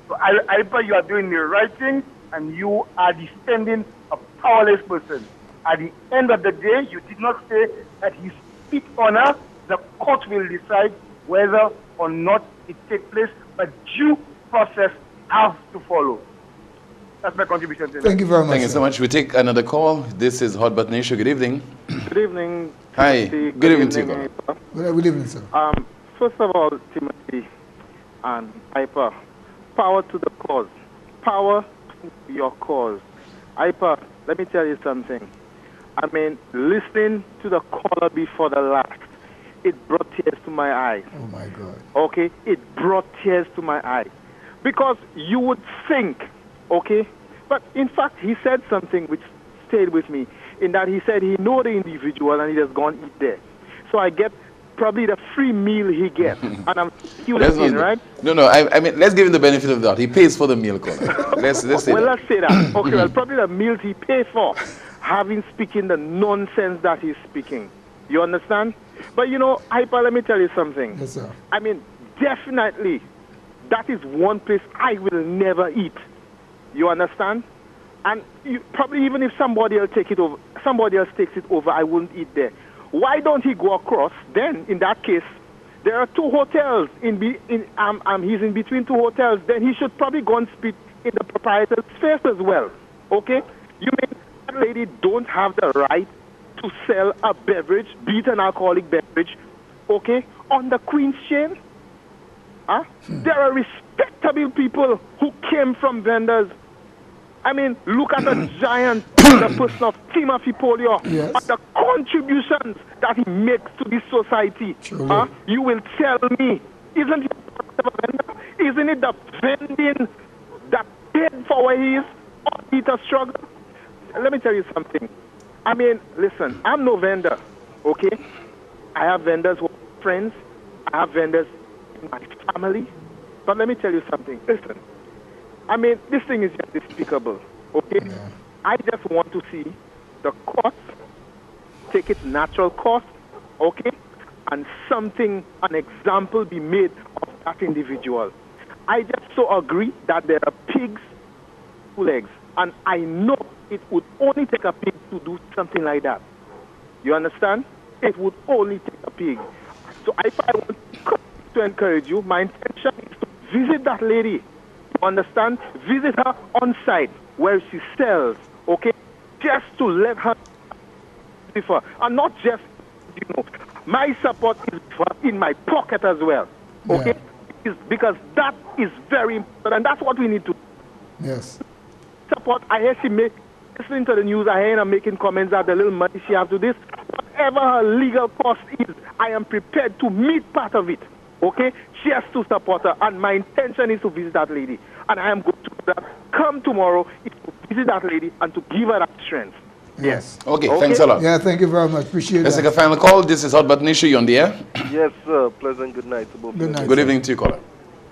So I you are doing the right thing, and you are defending a powerless person. At the end of the day, you did not say that he spit on her. The court will decide whether or not it takes place, but due process has to follow. That's my contribution to Thank you very much. Thank you so much. We take another call. This is Hot Button Issue. Good evening. Good evening. Hi. Timothy. Good evening to you. Good evening, sir. First of all, Timothy and Piper, power to the cause. Power to your cause. Piper, let me tell you something. I mean, listening to the caller before the last, it brought tears to my eyes. Oh, my God. Okay? It brought tears to my eyes. Because you would think, okay? But in fact, he said something which stayed with me, in that he said he know the individual and he has gone eat there. So I get probably the free meal he gets. And I'm in, right? No, I mean, let's give him the benefit of the doubt. He pays for the meal, caller. Let's say well, that. let's say that. Okay, well, probably the meals he paid for, having speaking the nonsense that he's speaking. You understand? But you know, Hyper, let me tell you something. Yes, sir. I mean, definitely, that is one place I will never eat. You understand? And probably even if somebody else takes it over, I wouldn't eat there. Why don't he go across? Then, in that case, there are two hotels. He's in between two hotels. Then he should probably go and spit in the proprietor's face as well. Okay? You mean that lady don't have the right to sell a beverage, be it an alcoholic beverage, okay, on the Queen's chain? Huh? There are respectable people who came from vendors. I mean, look at the giant, the person of Timothy Poleon, yes, and the contributions that he makes to this society. Huh? You will tell me, isn't it the vending that paid for where he is, or Peter struggle? Let me tell you something. I mean, listen, I'm no vendor, okay? I have vendors who are friends. I have vendors in my family. But let me tell you something. Listen, I mean, this thing is just despicable, okay? Yeah. I just want to see the court take its natural course, okay? And an example be made of that individual. I just so agree that there are pigs who legs. And I know it would only take a pig to do something like that. You understand? It would only take a pig. So if I want to encourage you, my intention is to visit that lady. You understand? Visit her on site where she sells, okay? Just to let her differ. And not just, you know, my support is in my pocket as well, okay? Yeah. Because that is very important, and that's what we need to do. Yes. Support, I hear she listening to the news, I hear her making comments that the little money she has to this. Whatever her legal cost is, I am prepared to meet part of it. Okay? She has to support her, and my intention is to visit that lady. And I am going to do that. Come tomorrow, is to visit that lady and to give her that strength. Yes. Okay, thanks a lot. Yeah, thank you very much. Appreciate it. Let's take a final call. This is Hot Button Issue. You on the air? Yes, sir. Pleasant good night to both of you. Good evening to you, caller.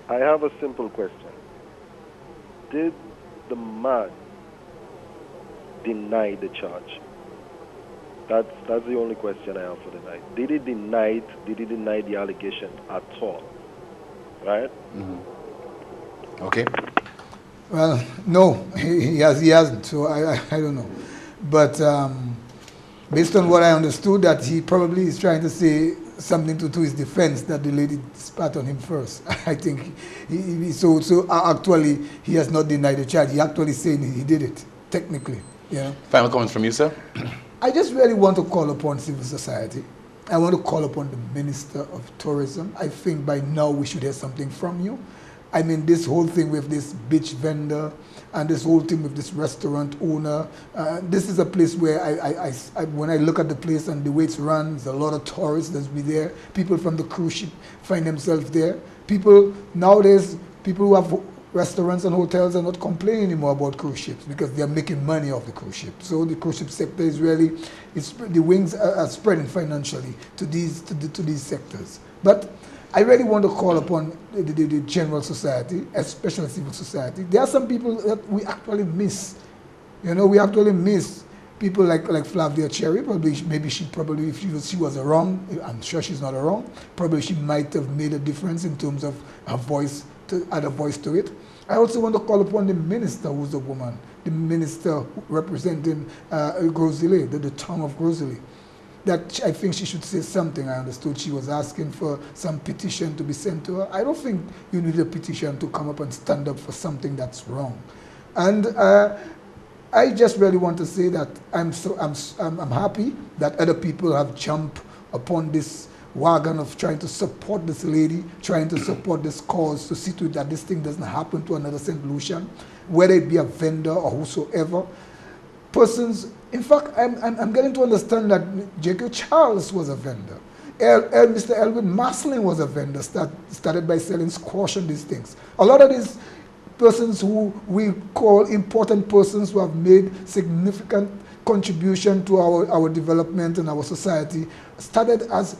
I have a simple question. Did the man deny the charge? That's the only question I have for the night. Did he deny the allegation at all? Right? Mm-hmm. Okay. Well, no, he hasn't. So I don't know. But based on what I understood, that he probably is trying to say something to his defense, that the lady spat on him first. I think so actually he has not denied the charge. He actually saying he did it technically. Yeah. Final comments from you, sir. I just really want to call upon civil society. I want to call upon the Minister of Tourism. I think by now we should hear something from you. I mean, this whole thing with this beach vendor and this whole thing with this restaurant owner, this is a place where when I look at the place and the way it's run, there's a lot of tourists that's be there. People from the cruise ship find themselves there. People nowadays, people who have restaurants and hotels are not complaining anymore about cruise ships because they are making money off the cruise ship. So the cruise ship sector is really, the wings are spreading financially to these sectors. But I really want to call upon the general society, especially civil society. There are some people that we actually miss. You know, we actually miss people like Flavia Cherry. Maybe she if she was wrong, I'm sure she's not wrong. Probably she might have made a difference in terms of her voice, to add a voice to it. I also want to call upon the minister, who's a woman, the minister representing Grosile, the town of Grosile. That I think she should say something. I understood she was asking for some petition to be sent to her. I don't think you need a petition to come up and stand up for something that's wrong. And I just really want to say that I'm happy that other people have jumped upon this wagon of trying to support this lady, trying to support this cause to see to it that this thing doesn't happen to another St. Lucian, whether it be a vendor or whosoever. Persons, in fact, I'm getting to understand that J.K. Charles was a vendor. Mr. Elwin Maslin was a vendor, started by selling squash and these things. A lot of these persons who we call important persons who have made significant contribution to our development and our society started as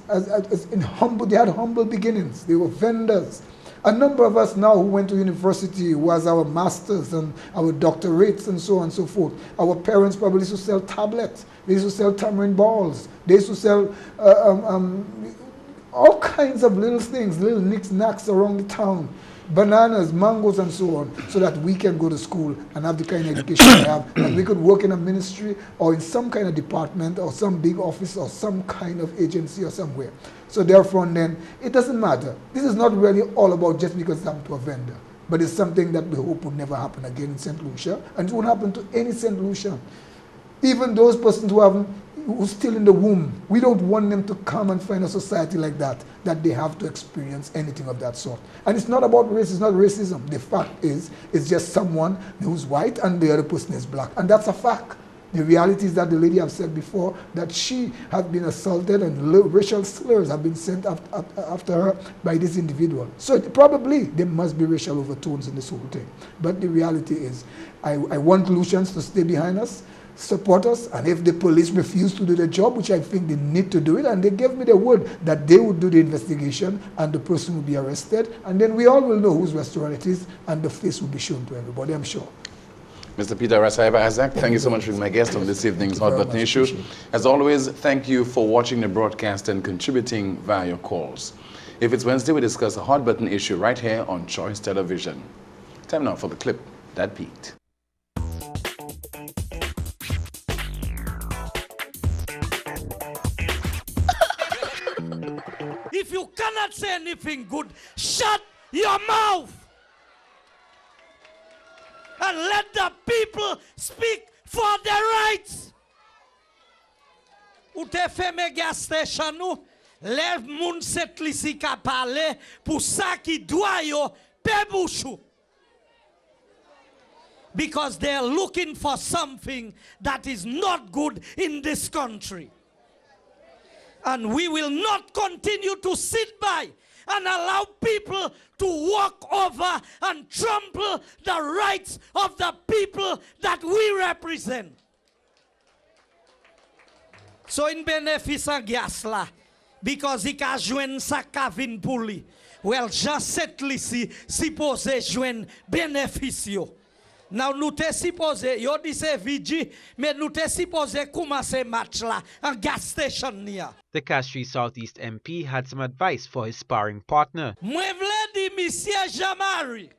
in humble, they had humble beginnings. They were vendors. A number of us now who went to university was our masters and our doctorates and so on and so forth. Our parents probably used to sell tablets. They used to sell tamarind balls. They used to sell all kinds of little things, little knicks-knacks around the town. Bananas, mangoes, and so on, so that we can go to school and have the kind of education we have, that we could work in a ministry or in some kind of department or some big office or some kind of agency or somewhere. So therefore then, it doesn't matter. This is not really all about just because it's happened to a vendor, but it's something that we hope would never happen again in St. Lucia, and it won't happen to any St. Lucian. Even those persons who are still in the womb, we don't want them to come and find a society like that they have to experience anything of that sort. And it's not about race, it's not racism. The fact is, it's just someone who's white and the other person is black. And that's a fact. The reality is that the lady have said before that she has been assaulted and racial slurs have been sent after her by this individual. So probably there must be racial overtones in this whole thing. But the reality is, I want Lucians to stay behind us, support us, and if the police refuse to do the job, which I think they need to do it, and they gave me the word that they would do the investigation and the person will be arrested, and then we all will know whose restaurant it is and the face will be shown to everybody, I'm sure. Mr. Peter Rasaiba Isaac, thank you so much for being my guest on this evening's Hot Button Issue. As always, thank you for watching the broadcast and contributing via your calls. If it's Wednesday, we discuss a Hot Button Issue right here on Choice Television. Time now for the clip that peaked. If you cannot say anything good, shut your mouth and let the people speak for their rights. Ou te ferme gas station nou, lev moun set lisi ka pale pou sa ki dwa yo pe bouchou. Because they're looking for something that is not good in this country. And we will not continue to sit by and allow people to walk over and trample the rights of the people that we represent. So in benefis an gas la, because he ka jwen sa kavin pou li, well, just set li si pose jwen benefis yo. Now nou te suppose, yo di se viji, mais nou te suppose koumase match la, an gas station niya. The Castries Southeast MP had some advice for his sparring partner. Mwen vle di Monsieur Jamari,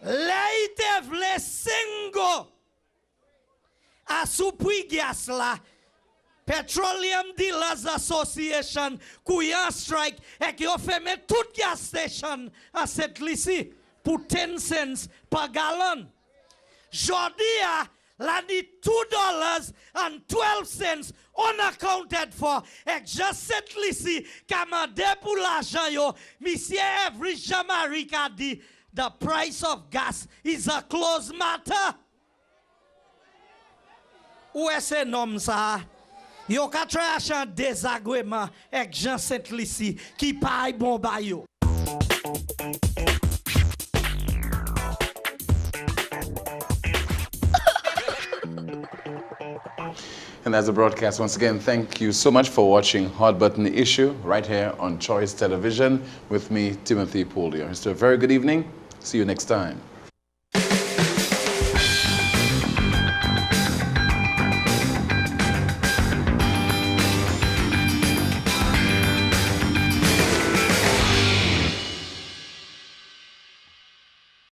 le ite vle singo, a soupui gas la, Petroleum Dealers Association, kouyan strike, ek yo feme tout gas station a set lisi. Pour 10 cents per gallon. Jodi la di $2.12 unaccounted for. Ek just set lisi kamade pou l'argent yo. Monsieur Every Jamari ka di the price of gas is a closed matter. Ou est nom sa? Yo ka trash an désagrément ek Jean Saint Lisi ki pay bon ba yo. And as a broadcast, once again, thank you so much for watching Hot Button Issue right here on Choice Television with me, Timothy Poleon. It's a very good evening. See you next time.